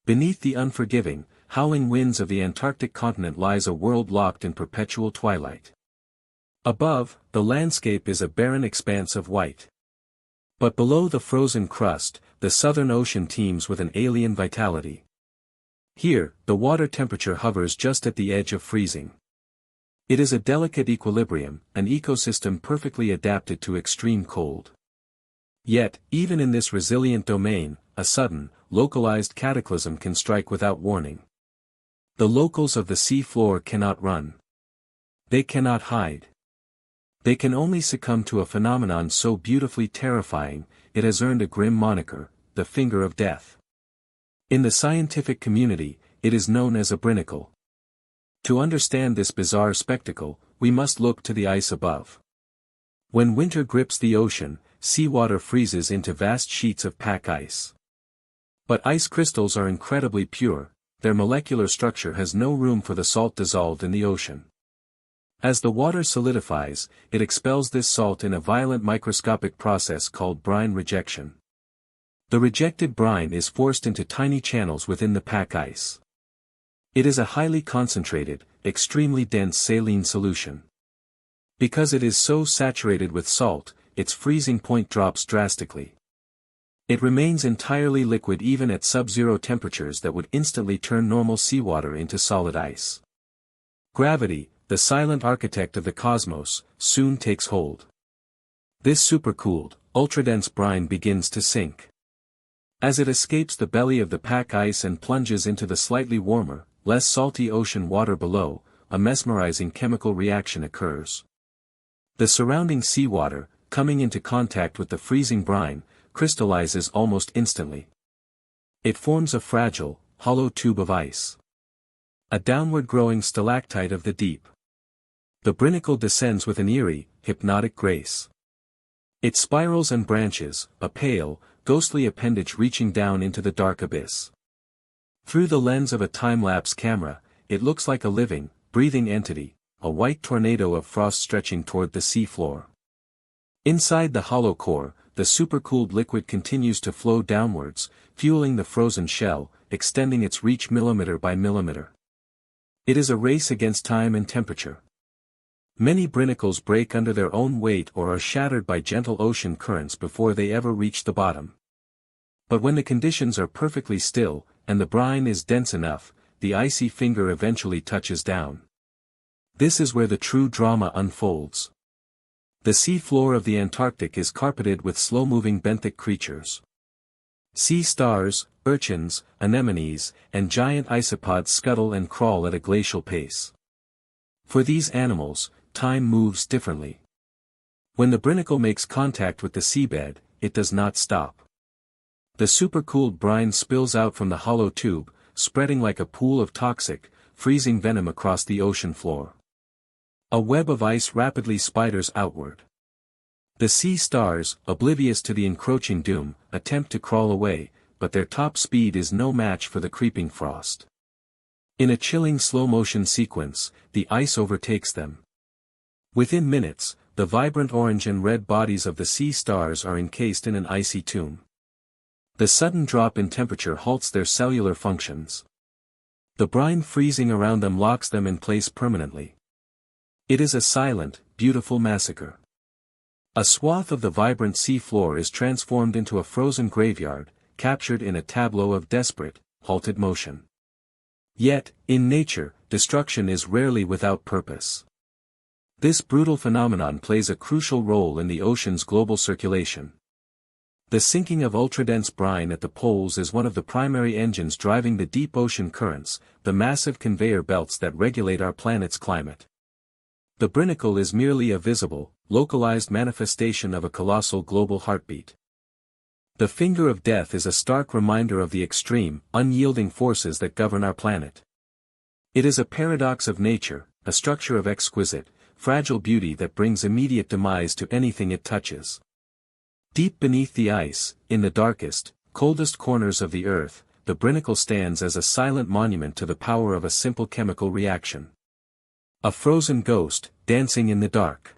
Beneath the unforgiving, howling winds of the Antarctic continent lies a world locked in perpetual twilight. Above, the landscape is a barren expanse of white. But below the frozen crust, the Southern Ocean teems with an alien vitality. Here, the water temperature hovers just at the edge of freezing. It is a delicate equilibrium, an ecosystem perfectly adapted to extreme cold. Yet, even in this resilient domain, a sudden, localized cataclysm can strike without warning. The locals of the sea floor cannot run. They cannot hide. They can only succumb to a phenomenon so beautifully terrifying, it has earned a grim moniker, the finger of death. In the scientific community, it is known as a brinicle. To understand this bizarre spectacle, we must look to the ice above. When winter grips the ocean, seawater freezes into vast sheets of pack ice. But ice crystals are incredibly pure, their molecular structure has no room for the salt dissolved in the ocean. As the water solidifies, it expels this salt in a violent microscopic process called brine rejection. The rejected brine is forced into tiny channels within the pack ice. It is a highly concentrated, extremely dense saline solution. Because it is so saturated with salt, its freezing point drops drastically. It remains entirely liquid even at sub-zero temperatures that would instantly turn normal seawater into solid ice. Gravity, the silent architect of the cosmos, soon takes hold. This supercooled, ultradense brine begins to sink. As it escapes the belly of the pack ice and plunges into the slightly warmer, less salty ocean water below, a mesmerizing chemical reaction occurs. The surrounding seawater, coming into contact with the freezing brine, crystallizes almost instantly. It forms a fragile, hollow tube of ice. A downward-growing stalactite of the deep. The Brinicle descends with an eerie, hypnotic grace. It spirals and branches, a pale, ghostly appendage reaching down into the dark abyss. Through the lens of a time-lapse camera, it looks like a living, breathing entity, a white tornado of frost stretching toward the sea floor. Inside the hollow core, the supercooled liquid continues to flow downwards, fueling the frozen shell, extending its reach millimeter by millimeter. It is a race against time and temperature. Many brinicles break under their own weight or are shattered by gentle ocean currents before they ever reach the bottom. But when the conditions are perfectly still, and the brine is dense enough, the icy finger eventually touches down. This is where the true drama unfolds. The sea floor of the Antarctic is carpeted with slow-moving benthic creatures. Sea stars, urchins, anemones, and giant isopods scuttle and crawl at a glacial pace. For these animals, time moves differently. When the brinicle makes contact with the seabed, it does not stop. The supercooled brine spills out from the hollow tube, spreading like a pool of toxic, freezing venom across the ocean floor. A web of ice rapidly spiders outward. The sea stars, oblivious to the encroaching doom, attempt to crawl away, but their top speed is no match for the creeping frost. In a chilling slow-motion sequence, the ice overtakes them. Within minutes, the vibrant orange and red bodies of the sea stars are encased in an icy tomb. The sudden drop in temperature halts their cellular functions. The brine freezing around them locks them in place permanently. It is a silent, beautiful massacre. A swath of the vibrant sea floor is transformed into a frozen graveyard, captured in a tableau of desperate, halted motion. Yet, in nature, destruction is rarely without purpose. This brutal phenomenon plays a crucial role in the ocean's global circulation. The sinking of ultradense brine at the poles is one of the primary engines driving the deep ocean currents, the massive conveyor belts that regulate our planet's climate. The brinicle is merely a visible, localized manifestation of a colossal global heartbeat. The finger of death is a stark reminder of the extreme, unyielding forces that govern our planet. It is a paradox of nature, a structure of exquisite, fragile beauty that brings immediate demise to anything it touches. Deep beneath the ice, in the darkest, coldest corners of the earth, the brinicle stands as a silent monument to the power of a simple chemical reaction. A frozen ghost, dancing in the dark.